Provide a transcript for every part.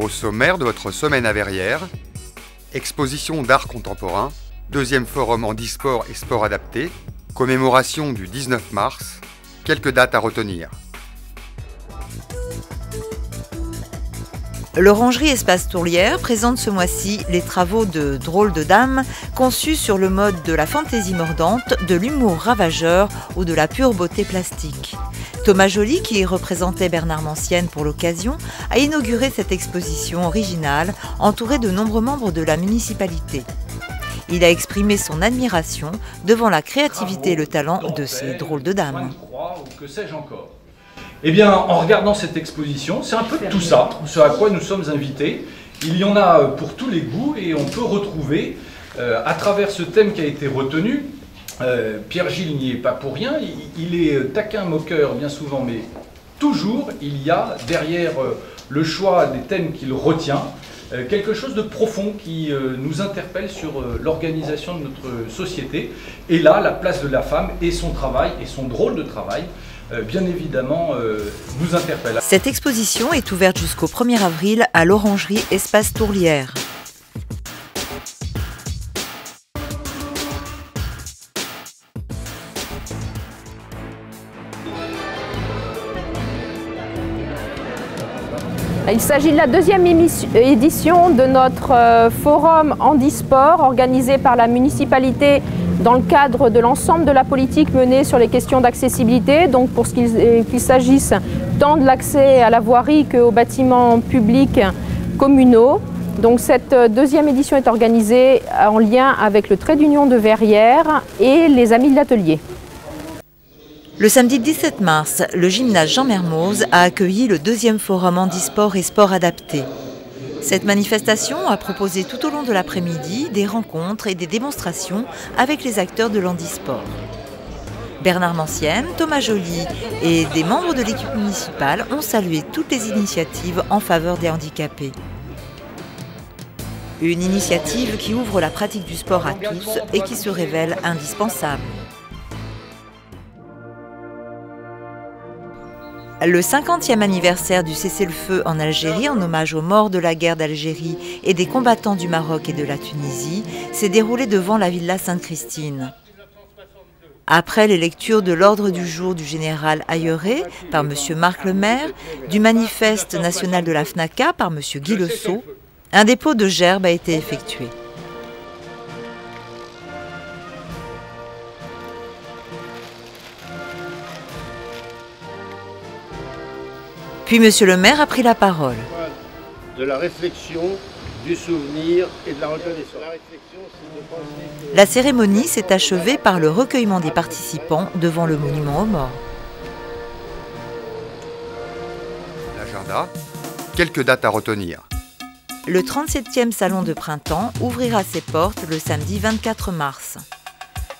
Au sommaire de votre semaine à Verrières, exposition d'art contemporain, deuxième forum handisport et sport adapté, commémoration du 19 mars, quelques dates à retenir. L'Orangerie Espace Tourlière présente ce mois-ci les travaux de Drôles de Dames conçus sur le mode de la fantaisie mordante, de l'humour ravageur ou de la pure beauté plastique. Thomas Joly, qui représentait Bernard Mancienne pour l'occasion, a inauguré cette exposition originale entourée de nombreux membres de la municipalité. Il a exprimé son admiration devant la créativité et le talent de ces drôles de dames. Que sais-je encore ? Eh bien, en regardant cette exposition, c'est un peu de tout ça, ce à quoi nous sommes invités. Il y en a pour tous les goûts et on peut retrouver, à travers ce thème qui a été retenu, Pierre-Gilles n'y est pas pour rien, il est taquin, moqueur bien souvent, mais toujours il y a derrière le choix des thèmes qu'il retient, quelque chose de profond qui nous interpelle sur l'organisation de notre société. Et là, la place de la femme et son travail, et son drôle de travail, bien évidemment, nous interpelle. Cette exposition est ouverte jusqu'au 1er avril à l'Orangerie Espace Tourlière. Il s'agit de la deuxième édition de notre forum handisport organisé par la municipalité dans le cadre de l'ensemble de la politique menée sur les questions d'accessibilité, donc pour ce qu'il s'agisse tant de l'accès à la voirie qu'aux bâtiments publics communaux. Donc cette deuxième édition est organisée en lien avec le Trait d'Union de Verrières et les Amis de l'Atelier. Le samedi 17 mars, le gymnase Jean Mermoz a accueilli le deuxième forum handisport et sport adapté. Cette manifestation a proposé tout au long de l'après-midi des rencontres et des démonstrations avec les acteurs de l'handisport. Bernard Mancienne, Thomas Joly et des membres de l'équipe municipale ont salué toutes les initiatives en faveur des handicapés. Une initiative qui ouvre la pratique du sport à tous et qui se révèle indispensable. Le 50e anniversaire du cessez-le-feu en Algérie, en hommage aux morts de la guerre d'Algérie et des combattants du Maroc et de la Tunisie, s'est déroulé devant la villa Sainte-Christine. Après les lectures de l'ordre du jour du général Ailleret par M. Marc Lemaire, du manifeste national de la FNACA par M. Guy Le Sceau, un dépôt de gerbes a été effectué. Puis M. le maire a pris la parole. De la réflexion, du souvenir et de la reconnaissance. La cérémonie s'est achevée par le recueillement des participants devant le monument aux morts. L'agenda, quelques dates à retenir. Le 37e salon de printemps ouvrira ses portes le samedi 24 mars.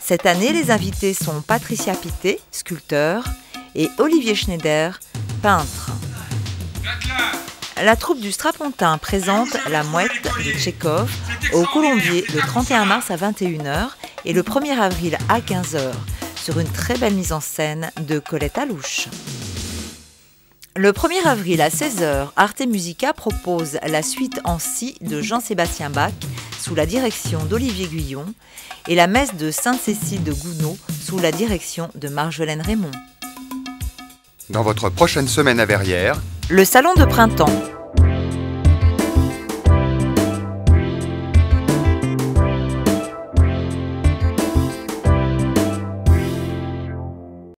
Cette année, les invités sont Patricia Pité, sculpteur, et Olivier Schneider, peintre. La troupe du Strapontin présente La Mouette de Tchekhov au Colombier le 31 mars à 21 h et le 1er avril à 15 h sur une très belle mise en scène de Colette Alouche. Le 1er avril à 16 h, Arte Musica propose la suite en si de Jean-Sébastien Bach sous la direction d'Olivier Guyon et la messe de Sainte-Cécile de Gounod sous la direction de Marjolaine Raymond. Dans votre prochaine semaine à Verrières, le salon de printemps.